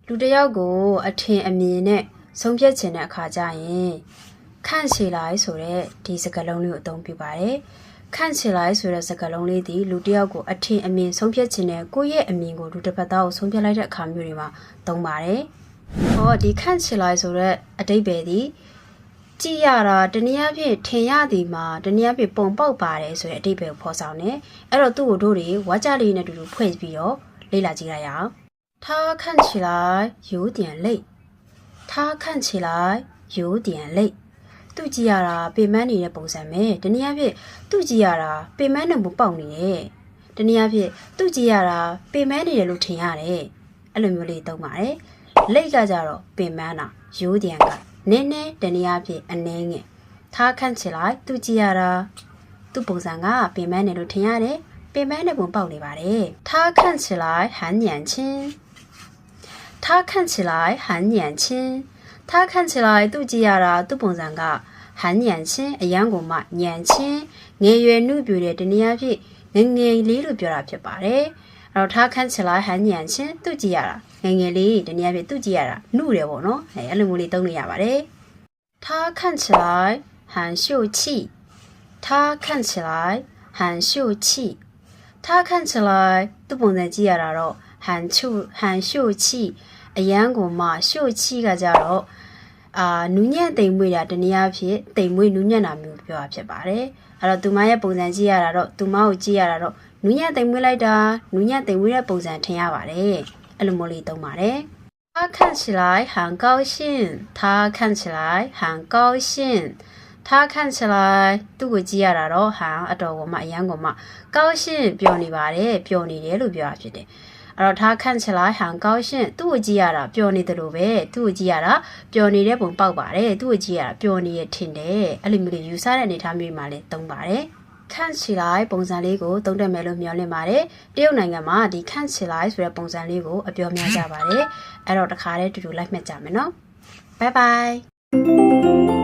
လူတယောက်ကိုအထင်အမြင်နဲ့ဆုံးဖြတ်ခြင်းတဲ့အခါကျရင်ခန့်ချေလိုက်ဆိုတဲ့ဒီစကားလုံးလေးကိုအသုံးပြုပါတယ်ခန့်ချေလိုက်ဆိုတဲ့စကားလုံးလေးဒီလူတယောက်ကိုအထင်အမြင်ဆုံးဖြတ်ခြင်းနဲ့ကိုယ့်ရဲ့အမြင်ကိုလူတစ်ဖက်သားကိုဆုံးဖြတ်လိုက်တဲ့အခါမျိုးတွေမှာသုံးပါတယ်ဟောဒီခန့်ချေလိုက်ဆိုတဲ့အဓိပ္ပာယ်ဒီကြည့်ရတာတနည်းအားဖြင့်ထင်ရသည်မှာတနည်းအားဖြင့်ပုံပေါက်ပါတယ်ဆိုတဲ့အဓိပ္ပာယ်ကိုဖော်ဆောင်တယ်အဲ့တော့သူ့ကိုတို့တွေဝါကြလေးနဲ့တူတူဖွဲ့ပြီးတော့လေ့လာကြည့်လိုက်ရအောင်他看起来有点累他看起来有点累သူကြည့်ရတာပင်ပန်းနေတဲ့ပုံစံပဲတနည်းအားဖြင့်သူကြည့်ရတာပင်ပန်းနေမှုပေါက်နေတယ်တနည်းအားဖြင့်သူကြည့်ရတာပင်ပန်းနေတယ်လို့ထင်ရတယ်အဲ့လိုမျိုးလေးသုံးပါတယ်လိတ်ကကြတော့ပင်ပန်းတာရိုးတယ်ကနည်းနည်းတနည်းအားဖြင့်အနည်းငယ်他看起来သူကြည့်ရတာသူ့ပုံစံကပင်ပန်းနေလို့ထင်ရတယ်ပင်ပန်းနေပုံပေါက်နေပါတယ်他看起来很年轻他看起来很年轻他看起来သူကြည့်ရတာသူ့ပုံစံက很年轻အရန်ကိုမှ年轻ငယ်ရွယ်နှုတ်ပြတဲ့တနည်းအားဖြင့်ငယ်ငယ်လေးလို့ပြောတာဖြစ်ပါတယ်အဲ့တော့他看起来很年轻သူကြည့်ရတာငယ်ငယ်လေးတနည်းအားဖြင့်သူကြည့်ရတာနှုတယ်ပေါ့နော်အဲ့လိုမျိုးလေးသုံးလို့ရပါတယ်他看起来很秀气他看起来很秀气他看起来သူ့ပုံစံကြည့်ရတာတော့很秀气အရန်ကိုမှ秀气ကကြတော့နူးညံ့တိမ်မွေ့တာတနည်းအားဖြင့်တိမ်မွေ့နူးညံ့တာမျိုးပြောတာဖြစ်ပါတယ်အဲ့တော့သူမရဲ့ပုံစံကြည့်ရတာတော့သူမကိုကြည့်ရတာတော့နူးညံ့တိမ်မွေ့လိုက်တာနူးညံ့တိမ်မွေ့တဲ့ပုံစံထင်ရပါတယ်အဲ့လိုမျိုးလေးသုံးပါတယ်他看起来很高兴他看起来很高兴他看起来သူ့ကိုကြည့်ရတာတော့ဟန်အတော်ကိုမှအရန်ကိုမှ高兴ပြောနေပါတယ်ပြောနေတယ်လို့ပြောတာဖြစ်တယ်အဲ့တော့他看起来很高兴သူ့ကိုကြည့်ရတာပျော်နေတယ်လို့ပဲသူ့ကိုကြည့်ရတာပျော်နေတဲ့ပုံပေါက်ပါတယ်သူ့ကိုကြည့်ရတာပျော်နေရထင်တယ်အဲ့လိုမျိုးလေးယူဆတဲ့အနေအထားမျိုးမှာလည်းသုံးပါတယ်ခန့်ချီလိုက်ပုံစံလေးကိုသုံးတတ်မယ်လို့မျှော်လင့်ပါတယ်တရုတ်နိုင်ငံမှာဒီခန့်ချီလိုက်ဆိုတဲ့ပုံစံလေးကိုအပြောများကြပါတယ်အဲ့တော့တခါတည်းတူတူလိုက်မှတ်ကြမယ်နော်ဘိုင်ဘိုင်